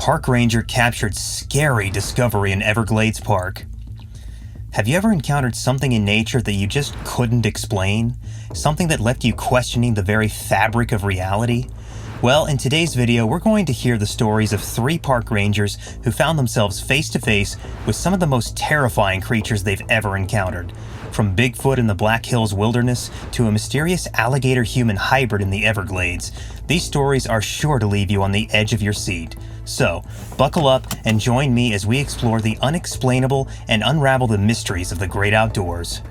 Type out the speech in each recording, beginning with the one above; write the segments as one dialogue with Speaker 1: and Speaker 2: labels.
Speaker 1: park ranger captured scary discovery in Everglades Park. Have you ever encountered something in nature that you just couldn't explain? Something that left you questioning the very fabric of reality? Well, in today's video, we're going to hear the stories of 3 park rangers who found themselves face to face with some of the most terrifying creatures they've ever encountered. From Bigfoot in the Black Hills wilderness to a mysterious alligator-human hybrid in the Everglades, these stories are sure to leave you on the edge of your seat. So, buckle up and join me as we explore the unexplainable and unravel the mysteries of the great outdoors.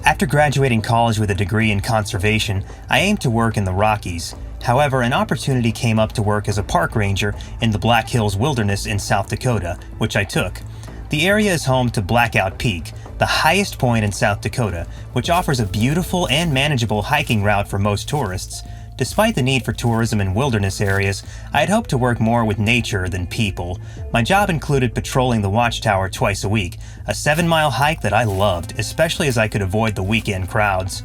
Speaker 1: After graduating college with a degree in conservation, I aimed to work in the Rockies. However, an opportunity came up to work as a park ranger in the Black Hills wilderness in South Dakota, which I took. The area is home to Blackout Peak, the highest point in South Dakota, which offers a beautiful and manageable hiking route for most tourists. Despite the need for tourism in wilderness areas, I had hoped to work more with nature than people. My job included patrolling the watchtower twice a week, a 7-mile hike that I loved, especially as I could avoid the weekend crowds.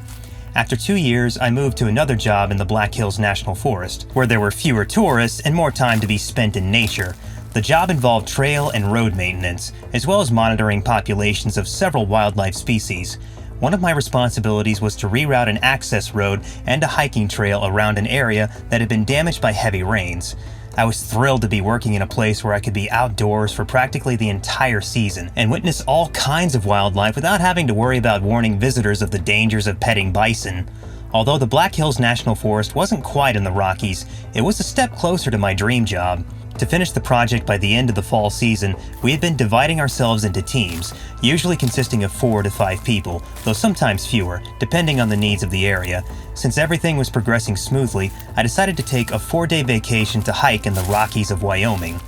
Speaker 1: After 2 years, I moved to another job in the Black Hills National Forest, where there were fewer tourists and more time to be spent in nature. The job involved trail and road maintenance, as well as monitoring populations of several wildlife species. One of my responsibilities was to reroute an access road and a hiking trail around an area that had been damaged by heavy rains. I was thrilled to be working in a place where I could be outdoors for practically the entire season and witness all kinds of wildlife without having to worry about warning visitors of the dangers of petting bison. Although the Black Hills National Forest wasn't quite in the Rockies, it was a step closer to my dream job. To finish the project by the end of the fall season, we had been dividing ourselves into teams, usually consisting of 4 to 5 people, though sometimes fewer, depending on the needs of the area. Since everything was progressing smoothly, I decided to take a 4-day vacation to hike in the Rockies of Wyoming.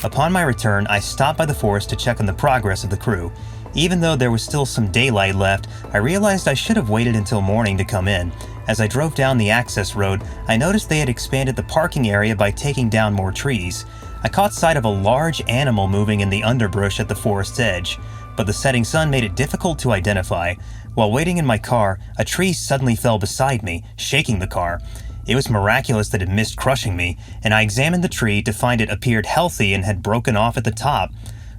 Speaker 1: Upon my return, I stopped by the forest to check on the progress of the crew. Even though there was still some daylight left, I realized I should have waited until morning to come in. As I drove down the access road, I noticed they had expanded the parking area by taking down more trees. I caught sight of a large animal moving in the underbrush at the forest's edge, but the setting sun made it difficult to identify. While waiting in my car, a tree suddenly fell beside me, shaking the car. It was miraculous that it missed crushing me, and I examined the tree to find it appeared healthy and had broken off at the top.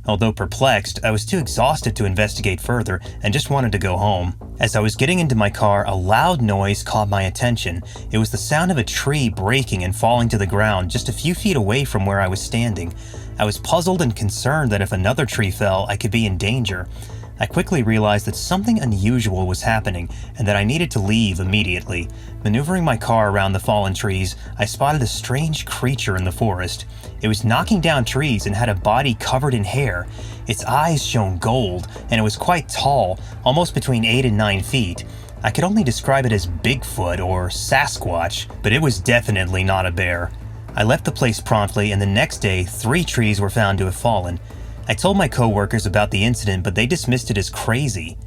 Speaker 1: Although perplexed, I was too exhausted to investigate further and just wanted to go home. As I was getting into my car, a loud noise caught my attention. It was the sound of a tree breaking and falling to the ground just a few feet away from where I was standing. I was puzzled and concerned that if another tree fell, I could be in danger. I quickly realized that something unusual was happening and that I needed to leave immediately. Maneuvering my car around the fallen trees, I spotted a strange creature in the forest. It was knocking down trees and had a body covered in hair. Its eyes shone gold, and it was quite tall, almost between 8 and 9 feet. I could only describe it as Bigfoot or Sasquatch, but it was definitely not a bear. I left the place promptly, and the next day, 3 trees were found to have fallen. I told my co-workers about the incident, but they dismissed it as crazy.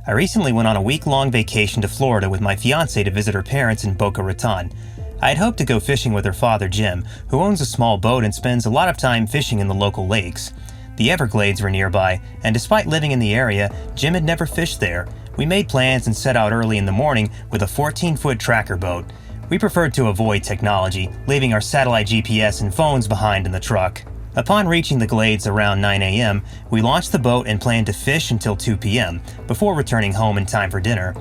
Speaker 1: I recently went on a week-long vacation to Florida with my fiancée to visit her parents in Boca Raton. I had hoped to go fishing with her father, Jim, who owns a small boat and spends a lot of time fishing in the local lakes. The Everglades were nearby, and despite living in the area, Jim had never fished there. We made plans and set out early in the morning with a 14-foot tracker boat. We preferred to avoid technology, leaving our satellite GPS and phones behind in the truck. Upon reaching the glades around 9 a.m., we launched the boat and planned to fish until 2 p.m., before returning home in time for dinner.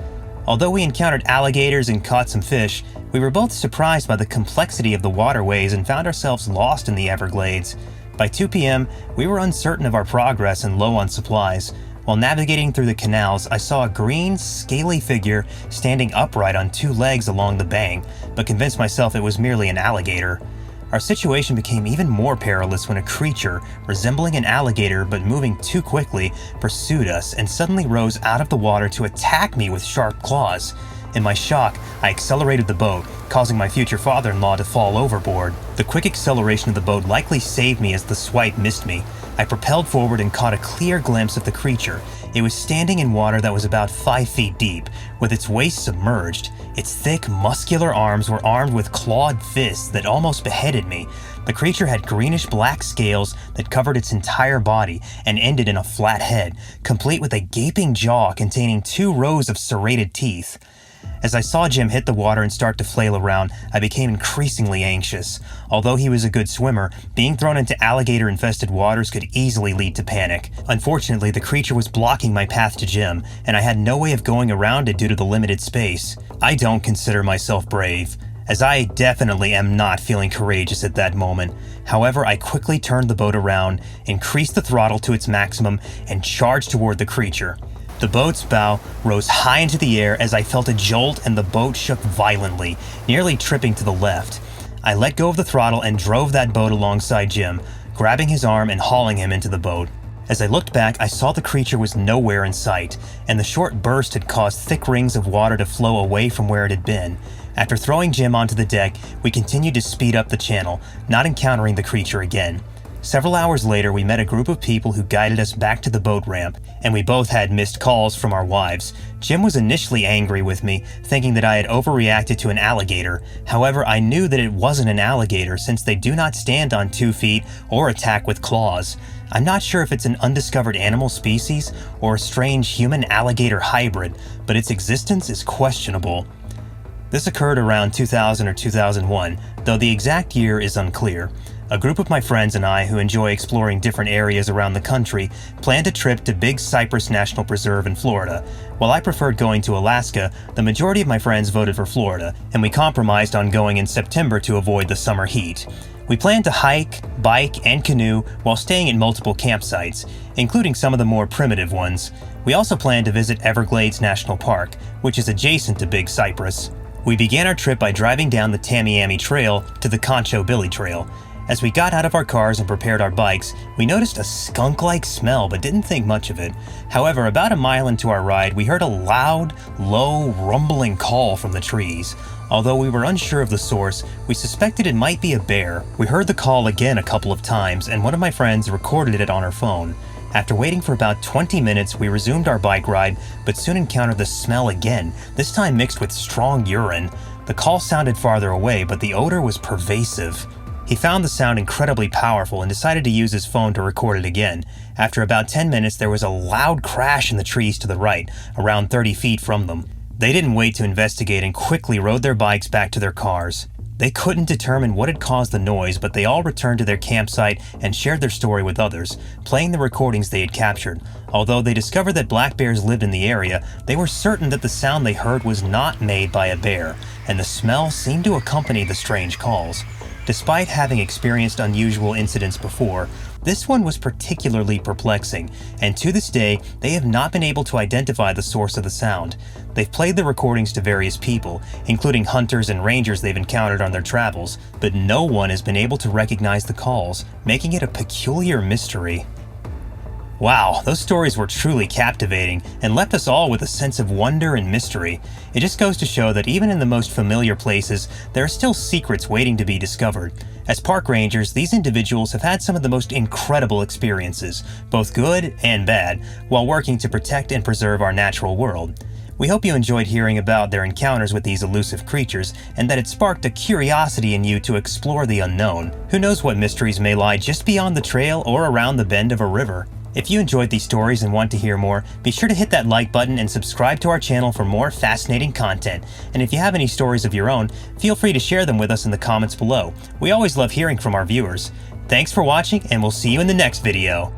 Speaker 1: Although we encountered alligators and caught some fish, we were both surprised by the complexity of the waterways and found ourselves lost in the Everglades. By 2 p.m., we were uncertain of our progress and low on supplies. While navigating through the canals, I saw a green, scaly figure standing upright on 2 legs along the bank, but convinced myself it was merely an alligator. Our situation became even more perilous when a creature, resembling an alligator but moving too quickly, pursued us and suddenly rose out of the water to attack me with sharp claws. In my shock, I accelerated the boat, causing my future father-in-law to fall overboard. The quick acceleration of the boat likely saved me as the swipe missed me. I propelled forward and caught a clear glimpse of the creature. It was standing in water that was about 5 feet deep, with its waist submerged. Its thick, muscular arms were armed with clawed fists that almost beheaded me. The creature had greenish-black scales that covered its entire body and ended in a flat head, complete with a gaping jaw containing 2 rows of serrated teeth. As I saw Jim hit the water and start to flail around, I became increasingly anxious. Although he was a good swimmer, being thrown into alligator-infested waters could easily lead to panic. Unfortunately, the creature was blocking my path to Jim, and I had no way of going around it due to the limited space. I don't consider myself brave, as I definitely am not feeling courageous at that moment. However, I quickly turned the boat around, increased the throttle to its maximum, and charged toward the creature. The boat's bow rose high into the air as I felt a jolt and the boat shook violently, nearly tripping to the left. I let go of the throttle and drove that boat alongside Jim, grabbing his arm and hauling him into the boat. As I looked back, I saw the creature was nowhere in sight, and the short burst had caused thick rings of water to flow away from where it had been. After throwing Jim onto the deck, we continued to speed up the channel, not encountering the creature again. Several hours later, we met a group of people who guided us back to the boat ramp, and we both had missed calls from our wives. Jim was initially angry with me, thinking that I had overreacted to an alligator. However, I knew that it wasn't an alligator since they do not stand on 2 feet or attack with claws. I'm not sure if it's an undiscovered animal species or a strange human-alligator hybrid, but its existence is questionable. This occurred around 2000 or 2001, though the exact year is unclear. A group of my friends and I, who enjoy exploring different areas around the country, planned a trip to Big Cypress National Preserve in Florida. While I preferred going to Alaska, the majority of my friends voted for Florida, and we compromised on going in September to avoid the summer heat. We planned to hike, bike, and canoe while staying at multiple campsites, including some of the more primitive ones. We also planned to visit Everglades National Park, which is adjacent to Big Cypress. We began our trip by driving down the Tamiami Trail to the Concho Billy Trail. As we got out of our cars and prepared our bikes, we noticed a skunk-like smell but didn't think much of it. However, about a mile into our ride, we heard a loud, low, rumbling call from the trees. Although we were unsure of the source, we suspected it might be a bear. We heard the call again a couple of times, and one of my friends recorded it on her phone. After waiting for about 20 minutes, we resumed our bike ride, but soon encountered the smell again, this time mixed with strong urine. The call sounded farther away, but the odor was pervasive. He found the sound incredibly powerful and decided to use his phone to record it again. After about 10 minutes, there was a loud crash in the trees to the right, around 30 feet from them. They didn't wait to investigate and quickly rode their bikes back to their cars. They couldn't determine what had caused the noise, but they all returned to their campsite and shared their story with others, playing the recordings they had captured. Although they discovered that black bears lived in the area, they were certain that the sound they heard was not made by a bear, and the smell seemed to accompany the strange calls. Despite having experienced unusual incidents before, this one was particularly perplexing, and to this day, they have not been able to identify the source of the sound. They've played the recordings to various people, including hunters and rangers they've encountered on their travels, but no one has been able to recognize the calls, making it a peculiar mystery. Wow, those stories were truly captivating and left us all with a sense of wonder and mystery. It just goes to show that even in the most familiar places, there are still secrets waiting to be discovered. As park rangers, these individuals have had some of the most incredible experiences, both good and bad, while working to protect and preserve our natural world. We hope you enjoyed hearing about their encounters with these elusive creatures, and that it sparked a curiosity in you to explore the unknown. Who knows what mysteries may lie just beyond the trail or around the bend of a river? If you enjoyed these stories and want to hear more, be sure to hit that like button and subscribe to our channel for more fascinating content. And if you have any stories of your own, feel free to share them with us in the comments below. We always love hearing from our viewers. Thanks for watching, and we'll see you in the next video.